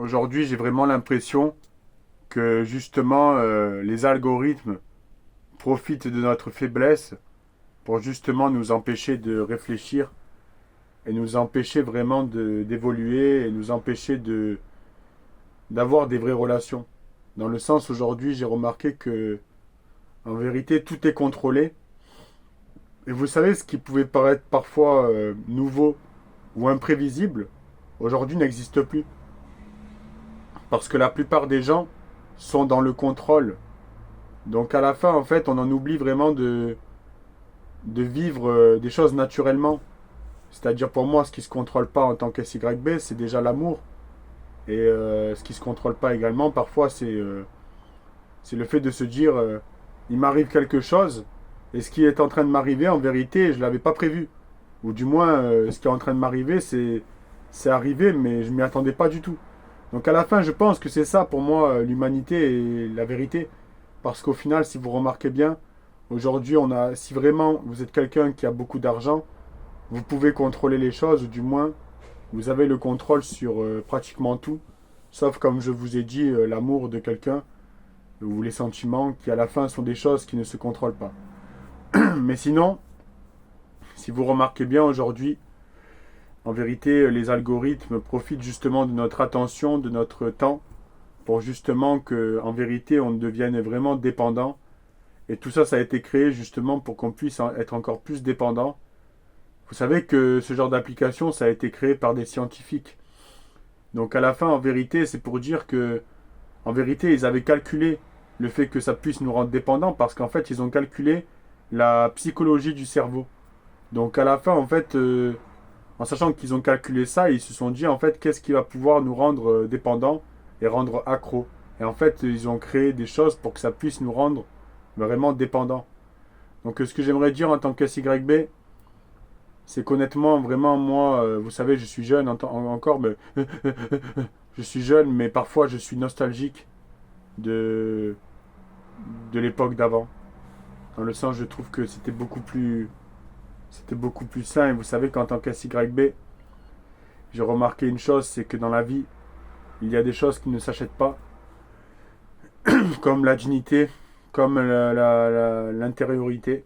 Aujourd'hui, j'ai vraiment l'impression que justement les algorithmes profitent de notre faiblesse pour justement nous empêcher de réfléchir et nous empêcher vraiment d'évoluer et nous empêcher d'avoir des vraies relations. Dans le sens aujourd'hui, j'ai remarqué que en vérité, tout est contrôlé. Et vous savez, ce qui pouvait paraître parfois nouveau ou imprévisible, aujourd'hui n'existe plus. Parce que la plupart des gens sont dans le contrôle. Donc à la fin, en fait, on en oublie vraiment de vivre des choses naturellement. C'est-à-dire pour moi, ce qui ne se contrôle pas en tant que SYB, c'est déjà l'amour. Et ce qui ne se contrôle pas également, parfois, c'est le fait de se dire, il m'arrive quelque chose, et ce qui est en train de m'arriver, en vérité, je ne l'avais pas prévu. Ou du moins, ce qui est en train de m'arriver, c'est arrivé, mais je ne m'y attendais pas du tout. Donc à la fin, je pense que c'est ça pour moi l'humanité et la vérité. Parce qu'au final, si vous remarquez bien, aujourd'hui, si vraiment vous êtes quelqu'un qui a beaucoup d'argent, vous pouvez contrôler les choses, ou du moins, vous avez le contrôle sur pratiquement tout. Sauf, comme je vous ai dit, l'amour de quelqu'un, ou les sentiments, qui à la fin sont des choses qui ne se contrôlent pas. Mais sinon, si vous remarquez bien aujourd'hui, en vérité, les algorithmes profitent justement de notre attention, de notre temps, pour justement que, en vérité, on devienne vraiment dépendant. Et tout ça, ça a été créé justement pour qu'on puisse être encore plus dépendant. Vous savez que ce genre d'application, ça a été créé par des scientifiques. Donc à la fin, en vérité, c'est pour dire que, en vérité, ils avaient calculé le fait que ça puisse nous rendre dépendants parce qu'en fait, ils ont calculé la psychologie du cerveau. Donc à la fin, en fait, en sachant qu'ils ont calculé ça, ils se sont dit en fait qu'est-ce qui va pouvoir nous rendre dépendants et rendre accros. Et en fait, ils ont créé des choses pour que ça puisse nous rendre vraiment dépendants. Donc ce que j'aimerais dire en tant que SYB, c'est qu'honnêtement, vraiment, moi, vous savez, je suis jeune encore, mais je suis jeune, mais parfois je suis nostalgique de, de l'époque d'avant. Dans le sens, je trouve que c'était beaucoup plus sain. Et vous savez qu'en tant qu'SYB, j'ai remarqué une chose, c'est que dans la vie, il y a des choses qui ne s'achètent pas, comme la dignité, comme l'intériorité.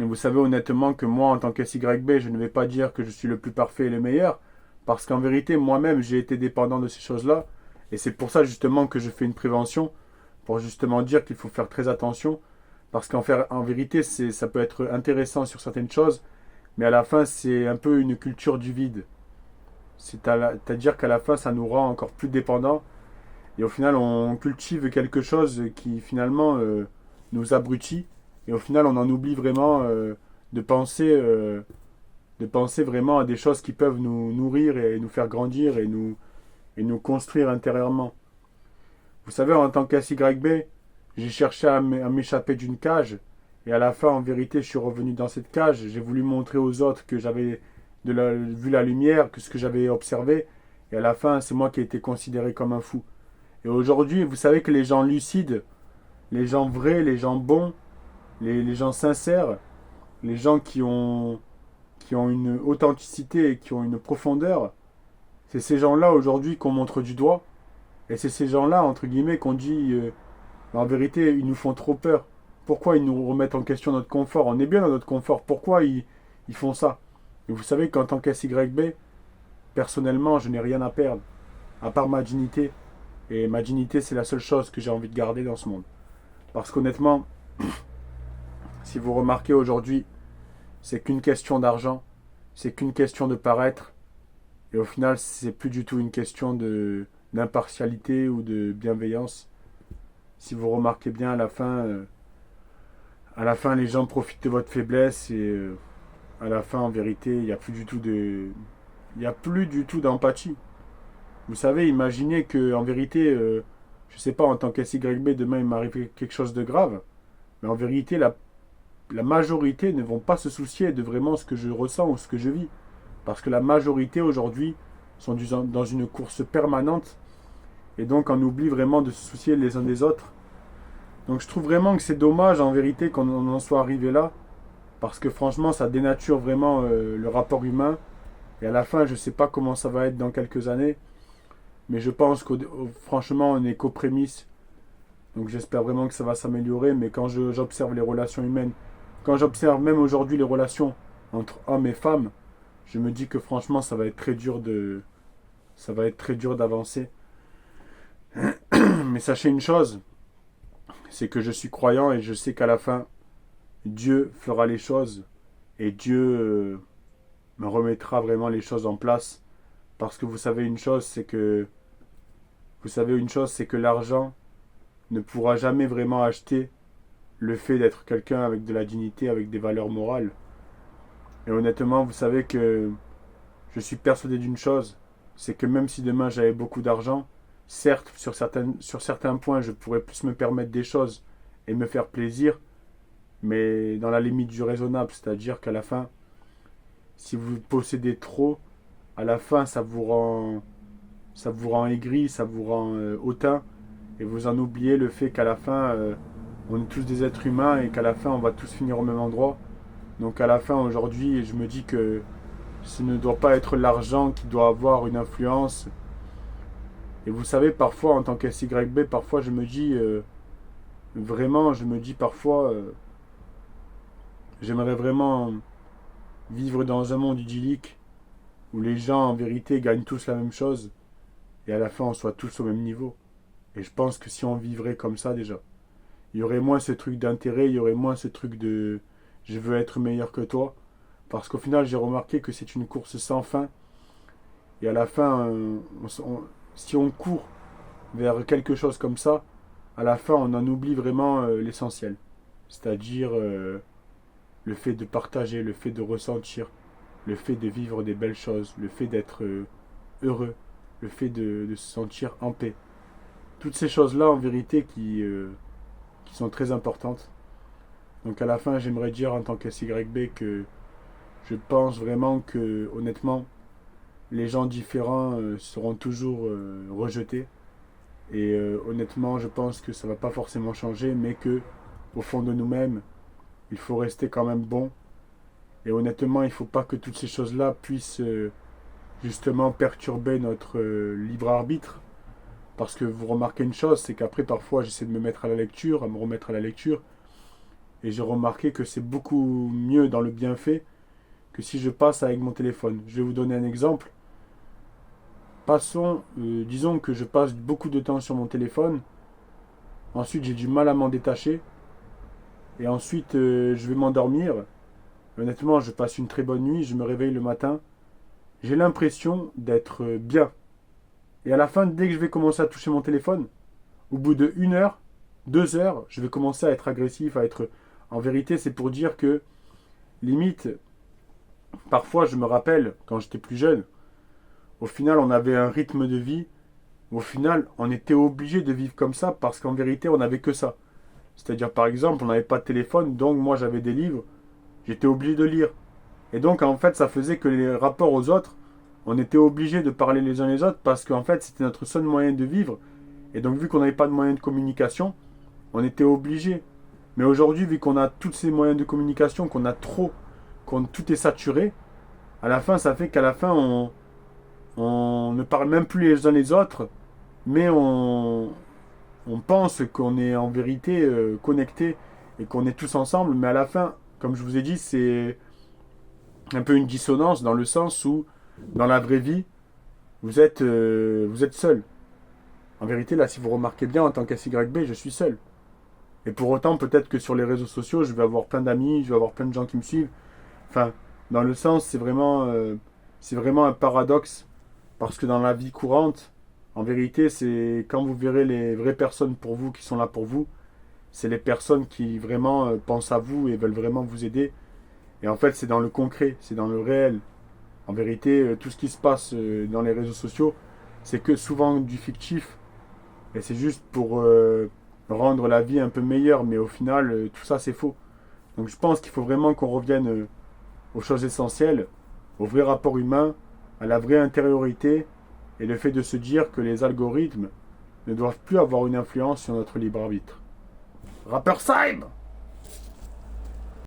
Et vous savez honnêtement que moi, en tant qu'SYB, je ne vais pas dire que je suis le plus parfait et le meilleur, parce qu'en vérité, moi-même, j'ai été dépendant de ces choses-là. Et c'est pour ça justement que je fais une prévention, pour justement dire qu'il faut faire très attention, parce en vérité, ça peut être intéressant sur certaines choses, mais à la fin, c'est un peu une culture du vide. C'est-à-dire qu'à la fin, ça nous rend encore plus dépendants. Et au final, on cultive quelque chose qui finalement nous abrutit. Et au final, on en oublie vraiment de penser, euh, de penser vraiment à des choses qui peuvent nous nourrir et nous faire grandir et nous construire intérieurement. Vous savez, en tant qu'SYB, j'ai cherché à m'échapper d'une cage. Et à la fin, en vérité, je suis revenu dans cette cage. J'ai voulu montrer aux autres que j'avais vu la lumière, que ce que j'avais observé. Et à la fin, c'est moi qui ai été considéré comme un fou. Et aujourd'hui, vous savez que les gens lucides, les gens vrais, les gens bons, les gens sincères, les gens qui ont une authenticité et qui ont une profondeur, c'est ces gens-là aujourd'hui qu'on montre du doigt. Et c'est ces gens-là, entre guillemets, qu'on dit, en vérité, ils nous font trop peur. Pourquoi ils nous remettent en question notre confort? On est bien dans notre confort. Pourquoi ils font ça? Et vous savez qu'en tant qu'SYB, personnellement, je n'ai rien à perdre, à part ma dignité. Et ma dignité, c'est la seule chose que j'ai envie de garder dans ce monde. Parce qu'honnêtement, si vous remarquez aujourd'hui, c'est qu'une question d'argent, c'est qu'une question de paraître, et au final, c'est plus du tout une question d'impartialité ou de bienveillance. Si vous remarquez bien, à la fin, les gens profitent de votre faiblesse et à la fin, en vérité, il n'y a plus du tout il y a plus du tout d'empathie. Vous savez, imaginez que, en vérité, je sais pas, en tant qu'SYB, demain il m'arrive quelque chose de grave, mais en vérité, la majorité ne vont pas se soucier de vraiment ce que je ressens ou ce que je vis. Parce que la majorité aujourd'hui sont dans une course permanente et donc on oublie vraiment de se soucier les uns des autres. Donc je trouve vraiment que c'est dommage en vérité qu'on en soit arrivé là parce que franchement ça dénature vraiment le rapport humain et à la fin je ne sais pas comment ça va être dans quelques années Mais je pense franchement, on est qu'aux prémices. Donc j'espère vraiment que ça va s'améliorer. Mais quand j'observe les relations humaines, quand j'observe même aujourd'hui les relations entre hommes et femmes, je me dis que franchement, ça va être très dur d'avancer. Mais sachez une chose, c'est que je suis croyant et je sais qu'à la fin, Dieu fera les choses et Dieu me remettra vraiment les choses en place. Parce que vous savez une chose, c'est que l'argent ne pourra jamais vraiment acheter le fait d'être quelqu'un avec de la dignité, avec des valeurs morales. Et honnêtement, vous savez que je suis persuadé d'une chose, c'est que même si demain j'avais beaucoup d'argent, certes, sur certains points, je pourrais plus me permettre des choses et me faire plaisir, mais dans la limite du raisonnable, c'est-à-dire qu'à la fin, si vous possédez trop, à la fin, ça vous rend aigri, ça vous rend hautain, et vous en oubliez le fait qu'à la fin, on est tous des êtres humains et qu'à la fin, on va tous finir au même endroit. Donc à la fin, aujourd'hui, je me dis que ce ne doit pas être l'argent qui doit avoir une influence. Et vous savez, parfois, en tant qu'SYB, parfois, je me dis, vraiment, je me dis parfois, j'aimerais vraiment vivre dans un monde idyllique où les gens, en vérité, gagnent tous la même chose et à la fin, on soit tous au même niveau. Et je pense que si on vivrait comme ça, déjà, il y aurait moins ce truc d'intérêt, il y aurait moins ce truc de je veux être meilleur que toi. Parce qu'au final, j'ai remarqué que c'est une course sans fin. Et à la fin, si on court vers quelque chose comme ça, à la fin, on en oublie vraiment l'essentiel. C'est-à-dire le fait de partager, le fait de ressentir, le fait de vivre des belles choses, le fait d'être heureux, le fait de se sentir en paix. Toutes ces choses-là, en vérité, qui sont très importantes. Donc à la fin, j'aimerais dire en tant que SYB que je pense vraiment que, honnêtement, les gens différents seront toujours rejetés. Et honnêtement, je pense que ça ne va pas forcément changer, mais que, au fond de nous-mêmes, il faut rester quand même bon. Et honnêtement, il ne faut pas que toutes ces choses-là puissent justement perturber notre libre arbitre. Parce que vous remarquez une chose, c'est qu'après, parfois, j'essaie de me mettre à la lecture, à me remettre à la lecture. Et j'ai remarqué que c'est beaucoup mieux dans le bienfait que si je passe avec mon téléphone. Je vais vous donner un exemple. Disons que je passe beaucoup de temps sur mon téléphone. Ensuite, j'ai du mal à m'en détacher. Et ensuite, je vais m'endormir. Honnêtement, je passe une très bonne nuit. Je me réveille le matin. J'ai l'impression d'être bien. Et à la fin, dès que je vais commencer à toucher mon téléphone, au bout de 1 heure, 2 heures, je vais commencer à être agressif, à être... En vérité, c'est pour dire que, limite, parfois, je me rappelle, quand j'étais plus jeune, au final, on avait un rythme de vie. Au final, on était obligé de vivre comme ça parce qu'en vérité, on n'avait que ça. C'est-à-dire, par exemple, on n'avait pas de téléphone, donc moi, j'avais des livres. J'étais obligé de lire. Et donc, en fait, ça faisait que les rapports aux autres, on était obligé de parler les uns les autres parce qu'en fait, c'était notre seul moyen de vivre. Et donc, vu qu'on n'avait pas de moyens de communication, on était obligé. Mais aujourd'hui, vu qu'on a tous ces moyens de communication, qu'on a trop, qu'on tout est saturé, à la fin, ça fait qu'à la fin, on ne parle même plus les uns les autres, mais on pense qu'on est en vérité connectés et qu'on est tous ensemble. Mais à la fin, comme je vous ai dit, c'est un peu une dissonance dans le sens où, dans la vraie vie, vous êtes seul. En vérité, là, si vous remarquez bien, en tant qu'SYB, je suis seul. Et pour autant, peut-être que sur les réseaux sociaux, je vais avoir plein d'amis, je vais avoir plein de gens qui me suivent. Enfin, dans le sens, c'est vraiment un paradoxe. Parce que dans la vie courante, en vérité, c'est quand vous verrez les vraies personnes pour vous, qui sont là pour vous, c'est les personnes qui vraiment pensent à vous et veulent vraiment vous aider. Et en fait, c'est dans le concret, c'est dans le réel. En vérité, tout ce qui se passe dans les réseaux sociaux, c'est que souvent du fictif. Et c'est juste pour rendre la vie un peu meilleure. Mais au final, tout ça, c'est faux. Donc je pense qu'il faut vraiment qu'on revienne aux choses essentielles, au vrai rapport humain, à la vraie intériorité, et le fait de se dire que les algorithmes ne doivent plus avoir une influence sur notre libre arbitre. Rapper Sime!